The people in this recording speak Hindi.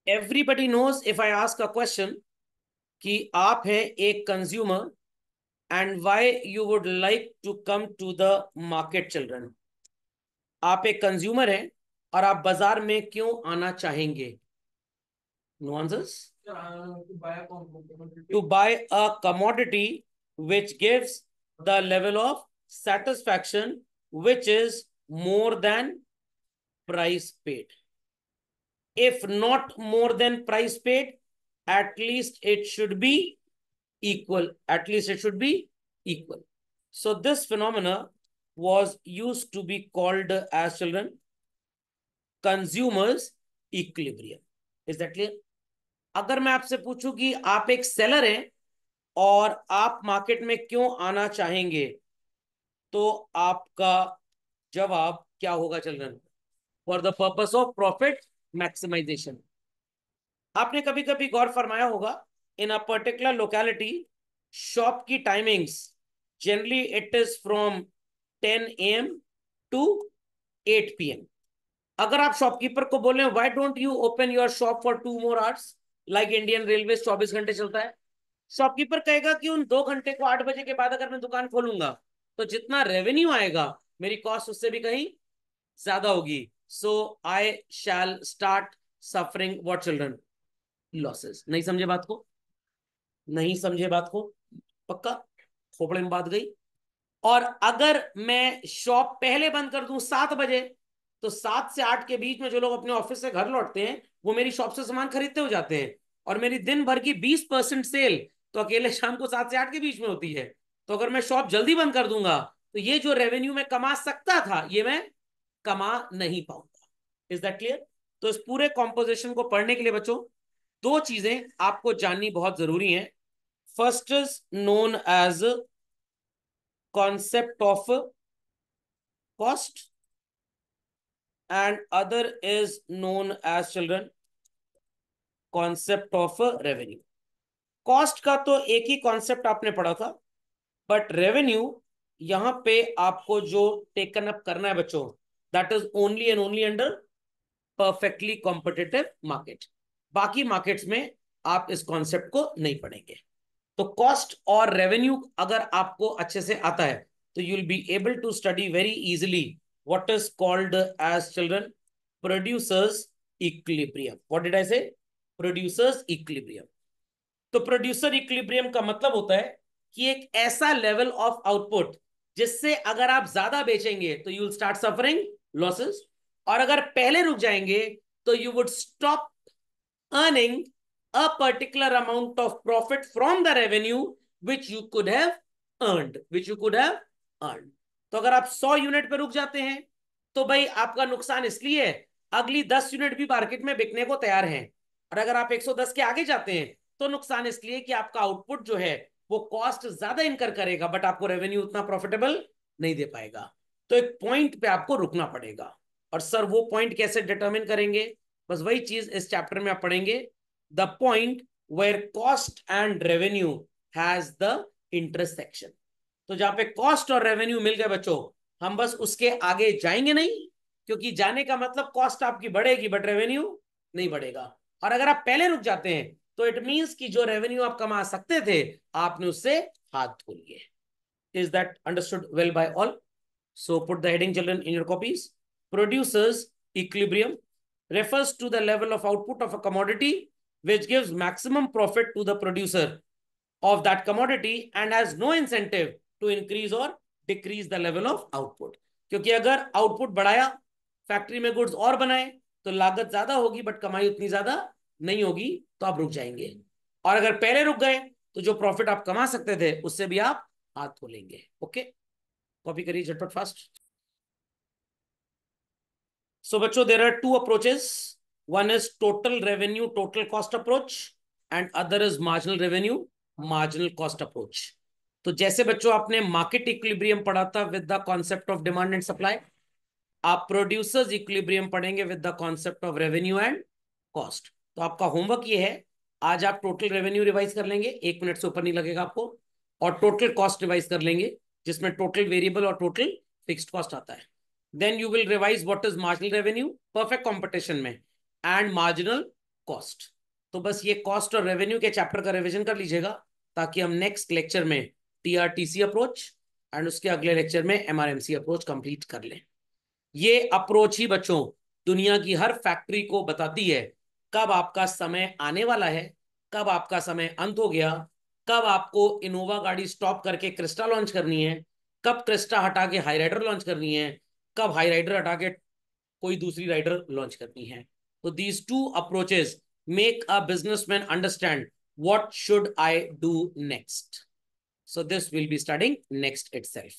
Everybody knows if I ask a question कि आप है एक consumer and why you would like to come to the market children. आप एक कंज्यूमर हैं और आप बाजार में क्यों आना चाहेंगे? No answers. To buy a commodity which gives the level of satisfaction which is more than price paid. If not more than price paid, at least it should be equal. At least it should be equal. So this phenomena was used to be called as children consumers equilibrium. Is that clear? अगर मैं आपसे पूछूं कि आप एक सेलर हैं और आप मार्केट में क्यों आना चाहेंगे, तो आपका जवाब क्या होगा children? For the purpose of profit maximisation. आपने कभी कभी गौर फरमाया होगा, in a particular locality shop की timings generally it is from 10 AM to 8 PM। अगर आप शॉपकीपर को बोले why don't you open your shop for 2 more hours, like Indian railway 24 घंटे चलता है, शॉपकीपर कहेगा कि उन 2 घंटे को 8 बजे के बाद अगर मैं दुकान खोलूंगा तो जितना रेवेन्यू आएगा मेरी कॉस्ट उससे भी कहीं ज्यादा होगी। So I shall start suffering what children? Losses. नहीं समझे बात को? नहीं समझे बात को? पक्का? खोपड़े में बात गई। और अगर मैं शॉप पहले बंद कर दूं 7 बजे, तो 7 से 8 के बीच में जो लोग अपने ऑफिस से घर लौटते हैं वो मेरी शॉप से सामान खरीदते हो जाते हैं, और मेरी दिन भर की 20% सेल तो अकेले शाम को 7 से 8 के बीच में होती है। तो अगर मैं शॉप जल्दी बंद कर दूंगा तो ये जो रेवेन्यू मैं कमा सकता था ये मैं कमा नहीं पाऊंगा। Is that clear? तो इस पूरे कॉम्पोजिशन को पढ़ने के लिए बच्चों दो चीजें आपको जाननी बहुत जरूरी हैं। First is known as concept of cost and other is known as children concept of revenue. Cost का तो एक ही कॉन्सेप्ट आपने पढ़ा था, बट रेवेन्यू यहां पे आपको जो टेकन अप करना है बच्चों, that is only and only under perfectly competitive market. बाकी मार्केट्स में आप इस कॉन्सेप्ट को नहीं पढ़ेंगे। तो कॉस्ट और रेवेन्यू अगर आपको अच्छे से आता है तो you will be able to study very easily what is called as children producers equilibrium. What did I say? Producers equilibrium. तो प्रोड्यूसर इक्विलिब्रियम का मतलब होता है कि एक ऐसा लेवल ऑफ आउटपुट जिससे अगर आप ज्यादा बेचेंगे तो you will start suffering losses, और अगर पहले रुक जाएंगे तो you would stop earning a particular amount of profit from the revenue which you could have earned. तो अगर आप 100 यूनिट पे रुक जाते हैं तो भाई आपका नुकसान इसलिए है, अगली 10 यूनिट भी मार्केट में बिकने को तैयार हैं। और अगर आप 110 के आगे जाते हैं तो नुकसान इसलिए कि आपका आउटपुट जो है वो कॉस्ट ज्यादा इनकर करेगा, बट आपको रेवेन्यू उतना प्रॉफिटेबल नहीं दे पाएगा। तो एक पॉइंट पे आपको रुकना पड़ेगा। और सर वो पॉइंट कैसे डिटरमिन करेंगे? बस वही चीज इस चैप्टर में आप पढ़ेंगे, the point where cost and revenue has the intersection. तो जहां पे कॉस्ट और रेवेन्यू मिल गए बच्चों, हम बस उसके आगे जाएंगे नहीं, क्योंकि जाने का मतलब कॉस्ट आपकी बढ़ेगी बट रेवेन्यू नहीं बढ़ेगा। और अगर आप पहले रुक जाते हैं तो इट मींस कि जो रेवेन्यू आप कमा सकते थे आपने उससे हाथ धो लिए। Is that understood well by all? So put the heading children in your copies. Producers equilibrium refers to the level of output of a commodity which gives maximum profit to the producer of that commodity and has no incentive to increase or decrease the level of output. क्योंकि अगर आउटपुट बढ़ाया, फैक्ट्री में गुड्स और बनाए, तो लागत ज्यादा होगी बट कमाई उतनी ज्यादा नहीं होगी, तो आप रुक जाएंगे। और अगर पहले रुक गए तो जो प्रॉफिट आप कमा सकते थे उससे भी आप हाथ धो लेंगे। ओके, कॉपी करिए झटपट फास्ट। सो बच्चों there are two approaches, one is total revenue total cost approach and other is marginal revenue marginal cost approach. तो जैसे बच्चों आपने मार्केट इक्विलिब्रियम पढ़ा था with the concept of demand and supply, आप प्रोड्यूसर्स इक्विलिब्रियम पढ़ेंगे with the concept of revenue and cost. तो आपका होमवर्क ये है, आज आप टोटल रेवेन्यू रिवाइज कर लेंगे, 1 मिनट से ऊपर नहीं लगेगा आपको, और टोटल कॉस्ट रिवाइज कर लेंगे जिसमें टोटल वेरिएबल और टोटल फिक्स्ड कॉस्ट आता है। Then you will revise what is marginal revenue perfect competition में, एंड मार्जिनल कॉस्ट। तो बस ये कॉस्ट और रेवेन्यू के चैप्टर का रिवीजन कर लीजिएगा, ताकि हम नेक्स्ट लेक्चर में टीआरटीसी अप्रोच एंड उसके अगले लेक्चर में एमआरएमसी अप्रोच कंप्लीट कर लें। ये अप्रोच ही बच्चों दुनिया की हर फैक्ट्री को बताती है कब आपका समय आने वाला है, कब आपका समय अंत हो गया, कब आपको इनोवा गाड़ी स्टॉप करके क्रिस्टा लॉन्च करनी है, कब क्रिस्टा हटा के हाई राइडर लॉन्च करनी है, कब हाई राइडर हटा के कोई दूसरी राइडर लॉन्च करनी है। तो these two approaches make a businessman understand what should I do next. So this will be studying next itself.